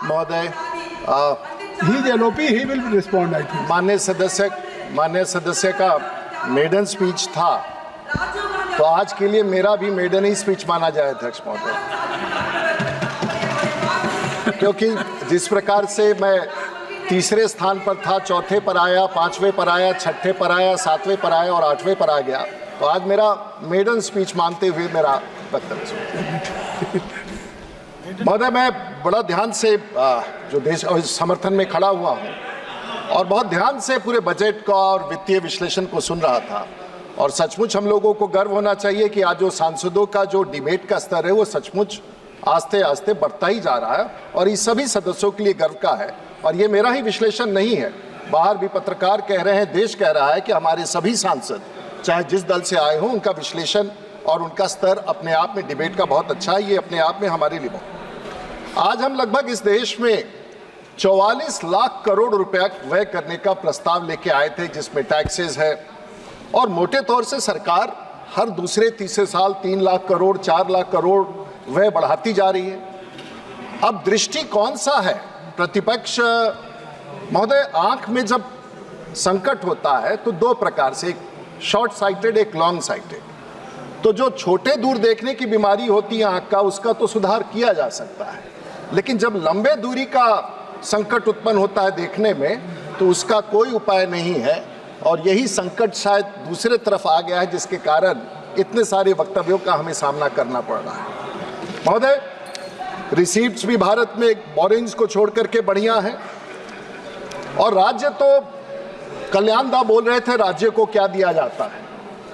महोदय, he is LOP, he will respond, I think. माननीय सदस्य का मेडन स्पीच था, तो आज के लिए मेरा भी मेडन ही स्पीच माना जाए अध्यक्ष महोदय, क्योंकि जिस प्रकार से मैं तीसरे स्थान पर था, चौथे पर आया, पांचवें पर आया, छठे पर आया, सातवें पर आया और आठवें पर आ गया, तो आज मेरा मेडन स्पीच मानते हुए मेरा वक्तव्य। महोदय, मैं बड़ा ध्यान से जो देश समर्थन में खड़ा हुआ हूँ और बहुत ध्यान से पूरे बजट का और वित्तीय विश्लेषण को सुन रहा था, और सचमुच हम लोगों को गर्व होना चाहिए कि आज जो सांसदों का जो डिबेट का स्तर है वो सचमुच आस्ते आस्ते बढ़ता ही जा रहा है, और ये सभी सदस्यों के लिए गर्व का है। और ये मेरा ही विश्लेषण नहीं है, बाहर भी पत्रकार कह रहे हैं, देश कह रहा है कि हमारे सभी सांसद चाहे जिस दल से आए हों, उनका विश्लेषण और उनका स्तर अपने आप में डिबेट का बहुत अच्छा है। ये अपने आप में हमारे लिए बहुत, आज हम लगभग इस देश में 44 लाख करोड़ रुपया व्यय करने का प्रस्ताव लेके आए थे, जिसमें टैक्सेस है, और मोटे तौर से सरकार हर दूसरे तीसरे साल 3 लाख करोड़ 4 लाख करोड़ व्यय बढ़ाती जा रही है। अब दृष्टि कौन सा है? प्रतिपक्ष महोदय, आंख में जब संकट होता है तो दो प्रकार से, एक शॉर्ट साइटेड, एक लॉन्ग साइटेड। तो जो छोटे दूर देखने की बीमारी होती है आंख का, उसका तो सुधार किया जा सकता है, लेकिन जब लंबे दूरी का संकट उत्पन्न होता है देखने में, तो उसका कोई उपाय नहीं है, और यही संकट शायद दूसरे तरफ आ गया है, जिसके कारण इतने सारे वक्तव्यों का हमें सामना करना पड़ रहा है। महोदय, रिसीप्ट्स भी भारत में बोरिंग्स को छोड़ करके बढ़िया है, और राज्य तो कल्याण दा बोल रहे थे राज्य को क्या दिया जाता है,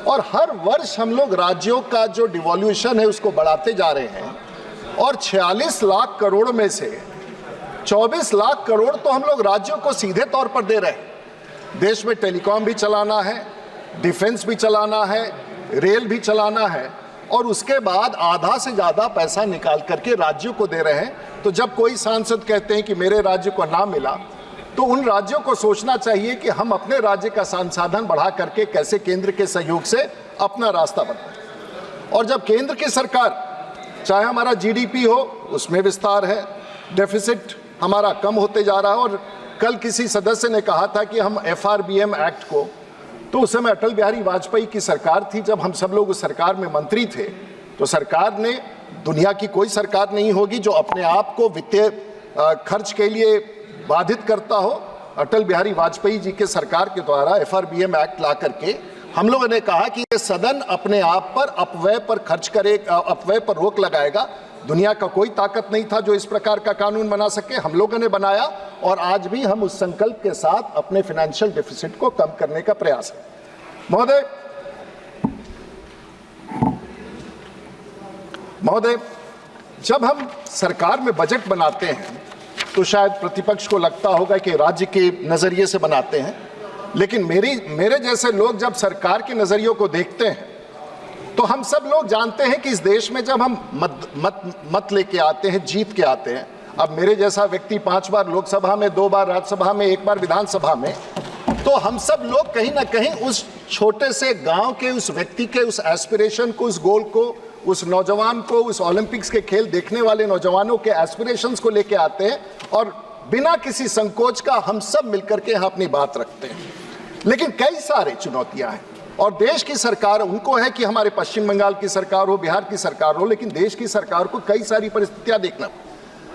और हर वर्ष हम लोग राज्यों का जो डिवॉल्यूशन है उसको बढ़ाते जा रहे हैं, और 46 लाख करोड़ में से 24 लाख करोड़ तो हम लोग राज्यों को सीधे तौर पर दे रहे हैं। देश में टेलीकॉम भी चलाना है, डिफेंस भी चलाना है, रेल भी चलाना है, और उसके बाद आधा से ज़्यादा पैसा निकाल करके राज्यों को दे रहे हैं। तो जब कोई सांसद कहते हैं कि मेरे राज्य को ना मिला, तो उन राज्यों को सोचना चाहिए कि हम अपने राज्य का संसाधन बढ़ा करके कैसे केंद्र के सहयोग से अपना रास्ता बनाएं। और जब केंद्र की सरकार, चाहे हमारा जीडीपी हो उसमें विस्तार है, डेफिसिट हमारा कम होते जा रहा है, और कल किसी सदस्य ने कहा था कि हम FRBM एक्ट को, तो उस समय अटल बिहारी वाजपेयी की सरकार थी, जब हम सब लोग उस सरकार में मंत्री थे, तो सरकार ने, दुनिया की कोई सरकार नहीं होगी जो अपने आप को वित्तीय खर्च के लिए बाधित करता हो। अटल बिहारी वाजपेयी जी के सरकार के द्वारा FRBM एक्ट ला करके हम लोगों ने कहा कि ये सदन अपने आप पर अपव्यय पर खर्च करे, अपव्यय पर रोक लगाएगा। दुनिया का कोई ताकत नहीं था जो इस प्रकार का कानून बना सके, हम लोगों ने बनाया, और आज भी हम उस संकल्प के साथ अपने फाइनेंशियल डेफिसिट को कम करने का प्रयास है। महोदय, जब हम सरकार में बजट बनाते हैं तो शायद प्रतिपक्ष को लगता होगा कि राज्य के नजरिए से बनाते हैं, लेकिन मेरे जैसे लोग जब सरकार के नजरियों को देखते हैं, तो हम सब लोग जानते हैं कि इस देश में जब हम मत लेके आते हैं, जीत के आते हैं, अब मेरे जैसा व्यक्ति 5 बार लोकसभा में, 2 बार राज्यसभा में, 1 बार विधानसभा में, तो हम सब लोग कहीं ना कहीं उस छोटे से गांव के उस व्यक्ति के उस एस्पिरेशन को, उस गोल को, उस नौजवान को, उस ओलंपिक्स के खेल देखने वाले नौजवानों के एस्पिरेशंस को लेके आते हैं, और बिना किसी संकोच का हम सब मिलकर के यहाँ अपनी बात रखते हैं। लेकिन कई सारे चुनौतियां हैं, और देश की सरकार, उनको है कि हमारे पश्चिम बंगाल की सरकार हो, बिहार की सरकार हो, लेकिन देश की सरकार को कई सारी परिस्थितियां देखना।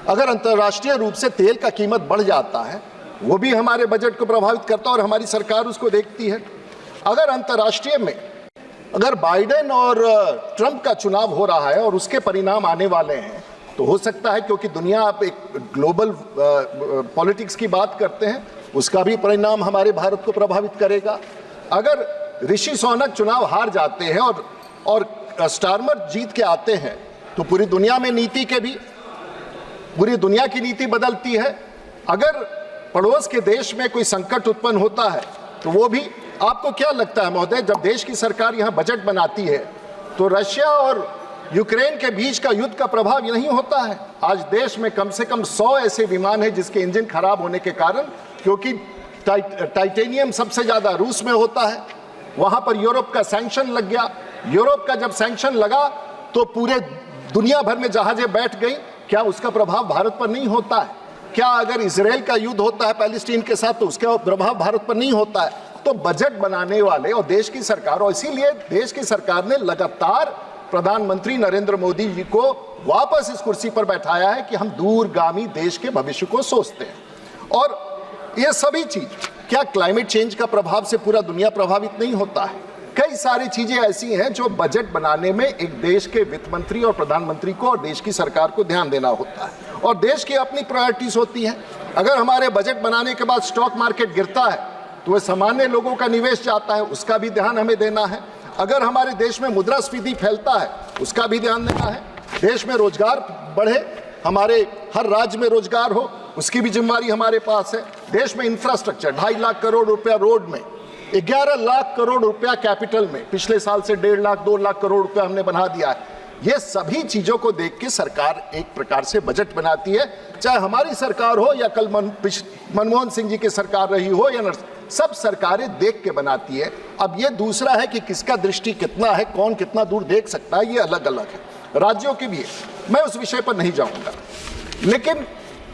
अगर अंतर्राष्ट्रीय रूप से तेल का कीमत बढ़ जाता है, वो भी हमारे बजट को प्रभावित करता है, और हमारी सरकार उसको देखती है। अगर अंतर्राष्ट्रीय में अगर बाइडेन और ट्रंप का चुनाव हो रहा है और उसके परिणाम आने वाले हैं, तो हो सकता है, क्योंकि दुनिया आप एक ग्लोबल पॉलिटिक्स की बात करते हैं, उसका भी परिणाम हमारे भारत को प्रभावित करेगा। अगर ऋषि सुनक चुनाव हार जाते हैं और स्टारमर जीत के आते हैं, तो पूरी दुनिया में नीति के भी, पूरी दुनिया की नीति बदलती है। अगर पड़ोस के देश में कोई संकट उत्पन्न होता है, तो वो भी, आपको क्या लगता है महोदय, जब देश की सरकार यहाँ बजट बनाती है, तो रशिया और यूक्रेन के बीच का युद्ध का प्रभाव नहीं होता है? आज देश में कम से कम 100 ऐसे विमान हैं जिसके इंजन खराब होने के कारण, क्योंकि टाइटेनियम सबसे ज्यादा रूस में होता है, वहां पर यूरोप का सैंक्शन लग गया। यूरोप का जब सैंक्शन लगा तो पूरे दुनिया भर में जहाजें बैठ गई। क्या उसका प्रभाव भारत पर नहीं होता है? क्या अगर इजराइल का युद्ध होता है पैलेस्टीन के साथ तो उसका प्रभाव भारत पर नहीं होता है? तो बजट बनाने वाले और देश की सरकार, और इसीलिए देश की सरकार ने लगातार प्रधानमंत्री नरेंद्र मोदी जी को वापस इस कुर्सी पर बैठाया है कि हम दूरगामी देश के भविष्य को सोचते हैं। और ये सभी चीज, क्या क्लाइमेट चेंज का प्रभाव से पूरा दुनिया प्रभावित नहीं होता है? कई सारी चीजें ऐसी हैं जो बजट बनाने में एक देश के वित्त मंत्री और प्रधानमंत्री को और देश की सरकार को ध्यान देना होता है, और देश की अपनी प्रायोरिटीज होती हैं। अगर हमारे बजट बनाने के बाद स्टॉक मार्केट गिरता है तो वह सामान्य लोगों का निवेश जाता है, उसका भी ध्यान हमें देना है। अगर हमारे देश में मुद्रास्फीति फैलता है उसका भी ध्यान देना है। देश में रोजगार बढ़े, हमारे हर राज्य में रोजगार हो, उसकी भी जिम्मेदारी हमारे पास है। देश में इंफ्रास्ट्रक्चर 2.5 लाख करोड़ रुपया रोड में, 11 लाख करोड़ रुपया कैपिटल में, पिछले साल से 1.5 लाख 2 लाख करोड़ रुपया हमने बना दिया है। ये सभी चीजों को देख के सरकार एक प्रकार से बजट बनाती है, चाहे हमारी सरकार हो या कल मनमोहन सिंह जी की सरकार रही हो या सब सरकारें देख के बनाती है। अब ये दूसरा है कि किसका दृष्टि कितना है, कौन कितना दूर देख सकता है, ये अलग अलग है, राज्यों की भी है। मैं उस विषय पर नहीं जाऊंगा, लेकिन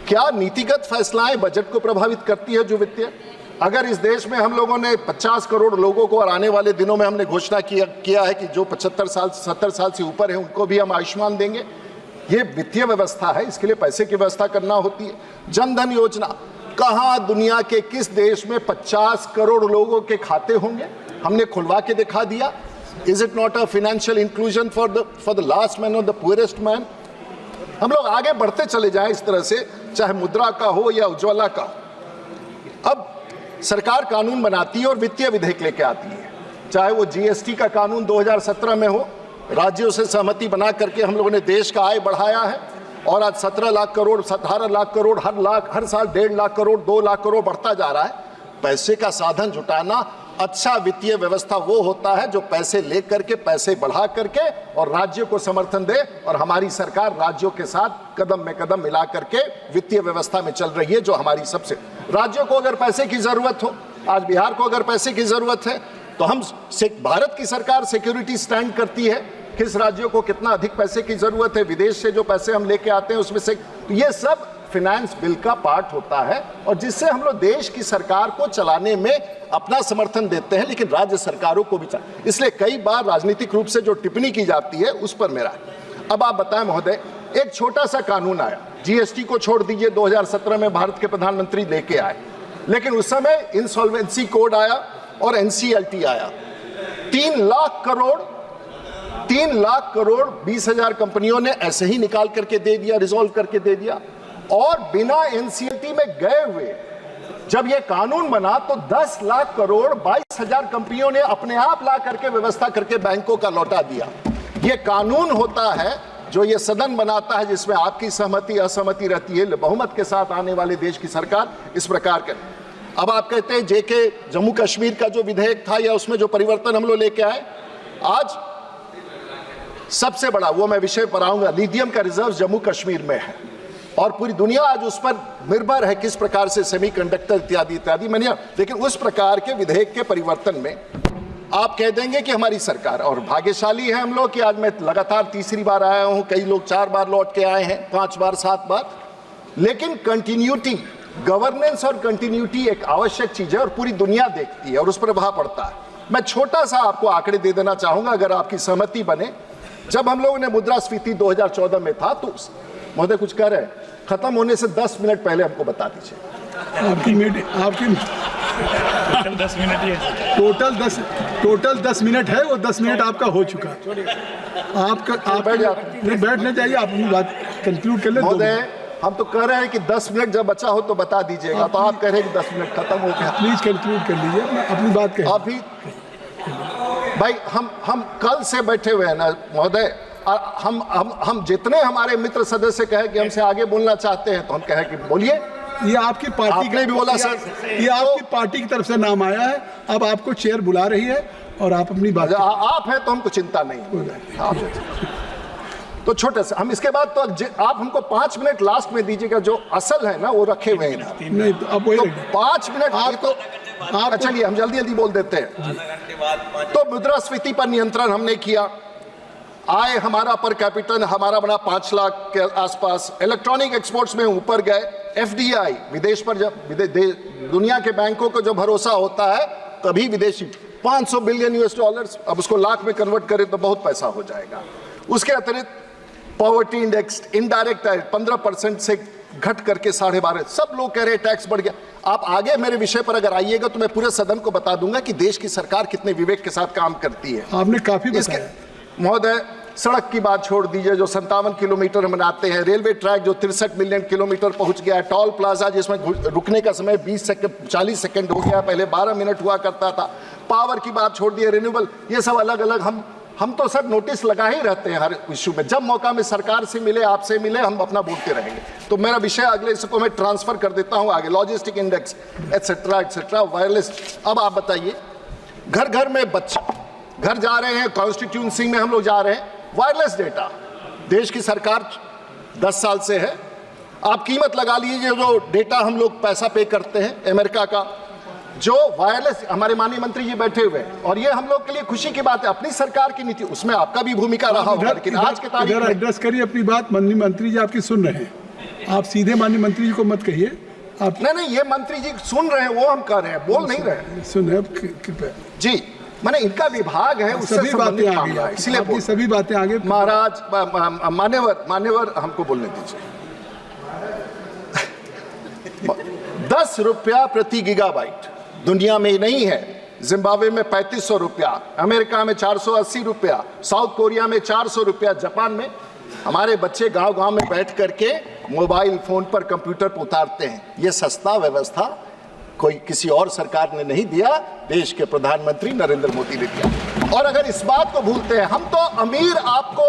क्या नीतिगत फैसलाएं बजट को प्रभावित करती है? जो वित्तीय, अगर इस देश में हम लोगों ने 50 करोड़ लोगों को, और आने वाले दिनों में हमने घोषणा किया है कि जो 75 साल 70 साल से ऊपर है उनको भी हम आयुष्मान देंगे, ये वित्तीय व्यवस्था है, इसके लिए पैसे की व्यवस्था करना होती है। जनधन योजना, कहां दुनिया के किस देश में 50 करोड़ लोगों के खाते होंगे? हमने खुलवा के दिखा दिया। Is it not a financial inclusion for the last man और द पुअरेस्ट मैन? हम लोग आगे बढ़ते चले जाएं इस तरह से, चाहे मुद्रा का हो या उज्ज्वला का हो। अब सरकार कानून बनाती है और वित्तीय विधेयक लेके आती है, चाहे वो जीएसटी का कानून 2017 में हो, राज्यों से सहमति बना करके हम लोगों ने देश का आय बढ़ाया है, और आज 17 लाख करोड़ 18 लाख करोड़ हर साल 1.5 लाख करोड़ 2 लाख करोड़ बढ़ता जा रहा है। पैसे का साधन जुटाना, अच्छा वित्तीय व्यवस्था वो होता है जो पैसे लेकर के, पैसे बढ़ा करके और राज्यों को समर्थन दे, और हमारी सरकार राज्यों के साथ कदम में कदम मिला करके वित्तीय व्यवस्था में चल रही है, जो हमारी सबसे, राज्यों को अगर पैसे की जरूरत हो, आज बिहार को अगर पैसे की जरूरत है तो हम भारत की सरकार सिक्योरिटी स्टैंड करती है, किस राज्यों को कितना अधिक पैसे की जरूरत है, विदेश से जो पैसे हम लेके आते हैं उसमें से, ये सब फाइनेंस बिल का पार्ट होता है, और जिससे हम लोग देश की सरकार को चलाने में अपना समर्थन देते हैं, लेकिन राज्य सरकारों को भी इसलिए कई बार राजनीतिक रूप से जो टिप्पणी की जाती है उस पर मेरा। अब आप बताएं महोदय, एक छोटा सा कानून आया, जीएसटी को छोड़ दीजिए, 2017 में भारत के प्रधानमंत्री लेके आए, लेकिन उस समय इंसॉल्वेंसी कोड आया और एनसीएलटी आया। 3 लाख करोड़ 20,000 कंपनियों ने ऐसे ही निकाल करके दे दिया, रिजॉल्व करके दे दिया, और बिना एनसीएलटी में गए हुए जब ये कानून बना तो 10 लाख करोड़ 22,000 कंपनियों ने अपने आप ला करके व्यवस्था करके बैंकों का लौटा दिया। ये कानून होता है जो ये सदन बनाता है, जिसमें आपकी सहमति असहमति रहती है, बहुमत के साथ आने वाले देश की सरकार इस प्रकार करे। अब आप कहते हैं जेके जम्मू कश्मीर का जो विधेयक था या उसमें जो परिवर्तन हम लोग लेके आए, आज सबसे बड़ा, वो मैं विषय पर आऊंगा, लिथियम का रिजर्व जम्मू कश्मीर में है, और पूरी दुनिया आज उस पर निर्भर है, किस प्रकार से सेमीकंडक्टर इत्यादि इत्यादि। मैंने, लेकिन उस प्रकार के विधेयक के परिवर्तन में आप कह देंगे कि हमारी सरकार, और भाग्यशाली है हम लोग कि आज मैं लगातार तीसरी बार आया हूं, कई लोग 4 बार लौट के आए हैं, 5 बार 7 बार, लेकिन कंटिन्यूटी, गवर्नेंस और कंटिन्यूटी एक आवश्यक चीज है और पूरी दुनिया देखती है और उस पर प्रभाव पड़ता है। मैं छोटा सा आपको आंकड़े दे देना चाहूंगा अगर आपकी सहमति बने। जब हम लोगों ने मुद्रास्फीति 2014 में था, तो महोदय कुछ कह रहे हैं, खत्म होने से 10 मिनट पहले हमको बता दीजिए। आपकी 10 मिनट ही है, टोटल 10 मिनट है, वो 10 मिनट आपका हो चुका। आप बैठना चाहिए, आप अपनी बात कंक्लूड कर ले। महोदय हम तो कह रहे हैं कि 10 मिनट जब बचा हो तो बता दीजिएगा, तो आप कह रहे हैं कि 10 मिनट खत्म हो गया। प्लीज कंक्लूड कर लीजिए अपनी बात कहें। अभी भाई हम कल से बैठे हुए हैं ना महोदय, हम जितने हमारे मित्र सदस्य कहे कि हमसे आगे बोलना चाहते हैं तो हम कहे कि बोलिए। ये आपकी पार्टी ने भी बोला सर, ये आपकी पार्टी की तरफ से नाम आया है, अब आपको चेयर बुला रही है और आप अपनी बात, आप हैं तो हमको चिंता नहीं। तो छोटे से हम इसके बाद तो आप हमको 5 मिनट लास्ट में दीजिएगा, जो असल है ना वो रखे हुए हैं। नहीं तो अब 5 मिनट आप चलिए हम जल्दी बोल देते हैं। तो मुद्रास्फीति पर नियंत्रण हमने किया, आय हमारा पर कैपिटल हमारा बना 5 लाख के आसपास, इलेक्ट्रॉनिक एक्सपोर्ट्स में ऊपर गए, FDI, विदेश पर जब दुनिया के बैंकों को जो भरोसा होता है तभी विदेशी 500 बिलियन US डॉलर्स, अब उसको लाख में कन्वर्ट करें तो बहुत पैसा हो जाएगा। उसके अतिरिक्त पॉवर्टी इंडेक्स इनडायरेक्ट टैक्स 15% से घट करके 12.5, सब लोग कह रहे हैं टैक्स बढ़ गया। आप आगे मेरे विषय पर अगर आइएगा तो मैं पूरे सदन को बता दूंगा कि देश की सरकार कितने विवेक के साथ काम करती है। आपने काफी बताया। महोदय, सड़क की बात छोड़ दीजिए जो 57 किलोमीटर हम बनाते हैं, रेलवे ट्रैक जो 63 मिलियन किलोमीटर पहुंच गया है, टोल प्लाजा जिसमें रुकने का समय 40 सेकंड हो गया, पहले 12 मिनट हुआ करता था, पावर की बात छोड़ दिए, रिन्यूएबल, ये सब अलग अलग हम तो सर नोटिस लगा ही रहते हैं हर इश्यू में। जब मौका में सरकार से मिले, आपसे मिले, हम अपना बोलते रहेंगे। तो मेरा विषय अगले इसको मैं ट्रांसफर कर देता हूं आगे, लॉजिस्टिक इंडेक्स एटसेट्रा वायरलेस। अब आप बताइए, घर घर में बच्चे घर जा रहे हैं, कॉन्स्टिट्यूंसी में हम लोग जा रहे हैं, वायरलेस डेटा देश की सरकार 10 साल से है। आप कीमत लगा लीजिए जो डेटा हम लोग पैसा पे करते हैं अमेरिका का, जो वायरलेस, हमारे माननीय मंत्री जी बैठे हुए हैं, और ये हम लोग के लिए खुशी की बात है, अपनी सरकार की नीति, उसमें आपका भी भूमिका रहा होगा। लेकिन आज के तारीख में एड्रेस करिए अपनी बात, माननीय मंत्री जी आपकी सुन रहे हैं, आप सीधे माननीय मंत्री जी को मत कहिए। आप नहीं, ये मंत्री जी सुन रहे हैं, वो हम कह रहे हैं, बोल नहीं रहे। सुन रहे कृपया जी, मैंने इनका विभाग है, उससे सभी बातें संबंधित आ मामला है, गई, इसलिए आपकी सभी बातें आगे। महाराज मान्यवर हमको बोलने दीजिए। 10 रुपया प्रति गीगाबाइट दुनिया में नहीं है। जिम्बाब्वे में 3500 रुपया, अमेरिका में 480 रुपया, साउथ कोरिया में 400 रुपया, जापान में। हमारे बच्चे गांव गांव में बैठ करके मोबाइल फोन पर, कंप्यूटर पर उतारते हैं। ये सस्ता व्यवस्था कोई किसी और सरकार ने नहीं दिया, देश के प्रधानमंत्री नरेंद्र मोदी ने दिया। और अगर इस बात को भूलते हैं हम, तो अमीर, आपको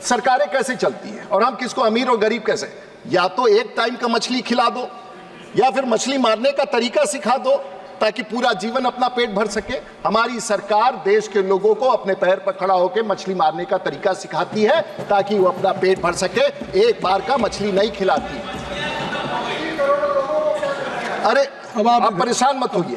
सरकारें कैसे चलती हैं और हम किसको अमीर और गरीब कैसे? या तो एक टाइम का मछली खिला दो, या फिर मछली मारने का तरीका सिखा दो ताकि पूरा जीवन अपना पेट भर सके। हमारी सरकार देश के लोगों को अपने पैर पर खड़ा होकर मछली मारने का तरीका सिखाती है ताकि वो अपना पेट भर सके, एक बार का मछली नहीं खिलाती। अरे अब आप परेशान मत होइए,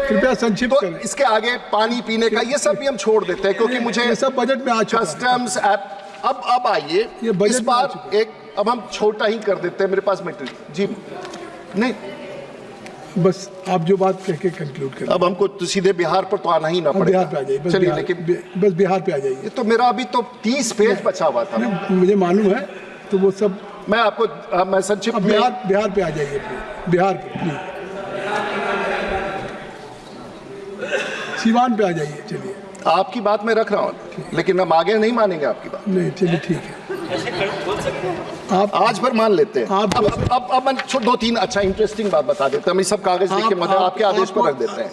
कृपया संक्षिप्त तो इसके आगे पानी पीने का ये सब भी हम छोड़ देते हैं, क्योंकि मुझे ये सब बजट में आ चुका है। कस्टम्स अब आइए, इस बार एक अब हम छोटा ही कर देते हैं, मेरे पास मटेरियल जी नहीं, बस आप जो बात कह के कंक्लूड करें। अब हमको तो सीधे बिहार पर तो आना ही ना पड़ेगा। बिहार पे आ जाइए, चलिए, लेकिन बस बिहार पे आ जाइए। ये तो मेरा अभी तो 30 पेज बचा हुआ था, मुझे मालूम है, तो वो सब मैं आपको मैं संक्षिप्त में बिहार पे आ जाइए, बिहार पे प्लीज, सीवान पे आ जाइए। चलिए, आपकी बात मैं रख रहा हूँ, लेकिन हम आगे नहीं मानेंगे आपकी बात। नहीं, चलिए ठीक है, आप आज भर मान लेते हैं। आप अब मैं 2-3 अच्छा इंटरेस्टिंग बात बता देते हैं। हम सब कागज लिख के मतलब आपके आदेश पर रख देते हैं।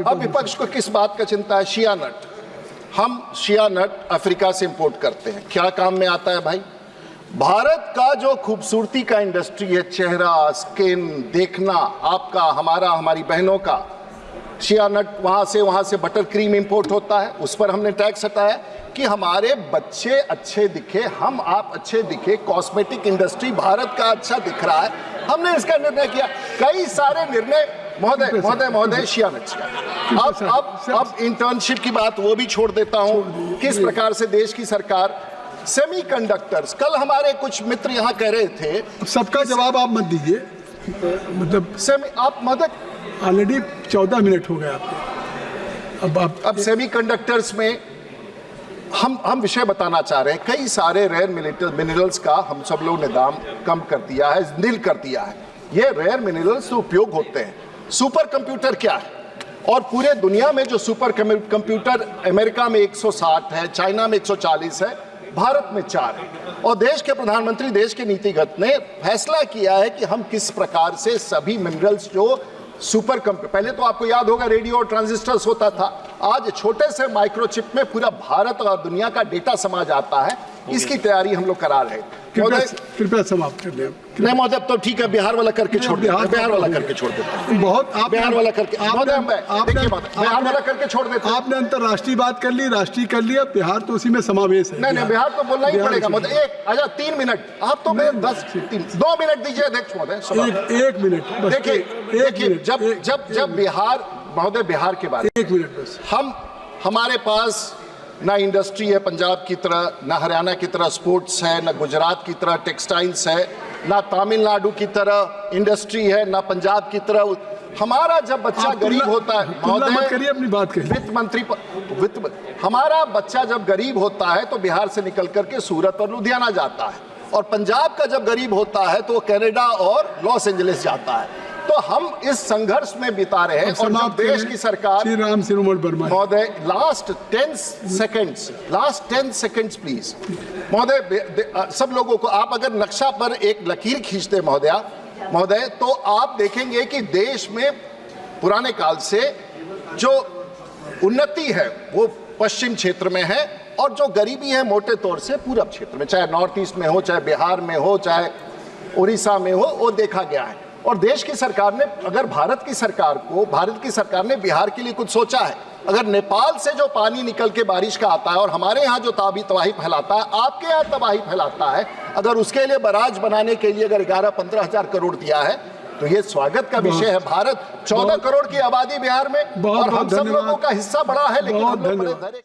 अब विपक्ष को किस बात का चिंता है? शिया नट, हम शिया नट अफ्रीका से इंपोर्ट करते हैं। क्या काम में आता है भाई? भारत का जो खूबसूरती का इंडस्ट्री है, चेहरा, स्किन देखना, आपका, हमारा, हमारी बहनों का, शिया नट, वहाँ से बटर क्रीम इंपोर्ट होता है, उस पर हमने टैक्स हटाया कि हमारे बच्चे अच्छे दिखे, हम आप अच्छे दिखे, कॉस्मेटिक इंडस्ट्री भारत का अच्छा दिख रहा है, हमने इसका निर्णय किया। कई सारे निर्णय महोदय शिया नट का। अब इंटर्नशिप की बात वो भी छोड़ देता हूँ। किस प्रकार से देश की सरकार सेमीकंडक्टर्स, कल हमारे कुछ मित्र यहाँ कह रहे थे, सबका जवाब आप मत दीजिए, मतलब आप मदद, ऑलरेडी 14 मिनट हो गए आपके। अब सेमीकंडक्टर्स में हम विषय बताना चाह रहे हैं। कई सारे रेयर मिनरल्स का हम सब लोग ने दाम कम कर दिया है, नील कर दिया है। ये रेयर मिनरल्स तो उपयोग होते हैं। सुपर कंप्यूटर क्या है? और पूरे दुनिया में जो सुपर कंप्यूटर, अमेरिका में 160 है, चाइना में 140 है, भारत में 4 है। और देश के प्रधानमंत्री, देश के नीतिगत ने फैसला किया है कि हम किस प्रकार से सभी मिनरल्स जो सुपर कंप्यूटर, पहले तो आपको याद होगा रेडियो और ट्रांजिस्टर्स होता था, आज छोटे से माइक्रोचिप में पूरा भारत और दुनिया का डेटा समा जाता है। इसकी तैयारी हम लोग करा रहे हैं। कृपया समाप्त कर लें। नहीं महोदय, तो ठीक है, बिहार वाला करके छोड़ देते हैं, बिहार वाला करके छोड़ देते हैं। बहुत आप बिहार वाला करके, बिहार वाला करके छोड़ देते हैं। आपने अंतर्राष्ट्रीय बात कर ली, राष्ट्रीय कर लिया, बिहार तो उसी में समावेश है। नहीं, बिहार तो बोलना ही पड़ेगा महोदय। अच्छा 3 मिनट, आप तो 2 मिनट दीजिए अध्यक्ष महोदय। 1 मिनट देखिए, जब बिहार, महोदय बिहार के बारे में 1 मिनट बस, हमारे पास ना इंडस्ट्री है पंजाब की तरह, ना हरियाणा की तरह स्पोर्ट्स है, ना गुजरात की तरह टेक्सटाइल्स है, ना तमिलनाडु की तरह इंडस्ट्री है, ना पंजाब की तरह। हमारा जब बच्चा आप गरीब तुलना- होता है, तुलना मत करिए, अपनी बात करिए। वित्त मंत्री हमारा बच्चा जब गरीब होता है तो बिहार से निकल करके सूरत और लुधियाना जाता है, और पंजाब का जब गरीब होता है तो वो कनाडा और लॉस एंजलिस जाता है। तो हम इस संघर्ष में बिता रहे हैं। और जब देश की सरकार, श्री राम सिरोमण वर्मा महोदय, लास्ट 10 सेकेंड्स प्लीज महोदय, सब लोगों को आप अगर नक्शा पर एक लकीर खींचते महोदय, तो आप देखेंगे कि देश में पुराने काल से जो उन्नति है वो पश्चिम क्षेत्र में है, और जो गरीबी है मोटे तौर से पूरब क्षेत्र में, चाहे नॉर्थ ईस्ट में हो, चाहे बिहार में हो, चाहे उड़ीसा में हो, वो देखा गया है। और देश की सरकार ने, अगर भारत की सरकार ने बिहार के लिए कुछ सोचा है, अगर नेपाल से जो पानी निकल के बारिश का आता है और हमारे यहाँ जो तबाही फैलाता है, आपके यहाँ तबाही फैलाता है, अगर उसके लिए बराज बनाने के लिए अगर 11-15 हजार करोड़ दिया है, तो ये स्वागत का विषय है। भारत 14 करोड़ की आबादी बिहार में, और हम सब लोगों का हिस्सा बड़ा है, लेकिन हम लोग बड़े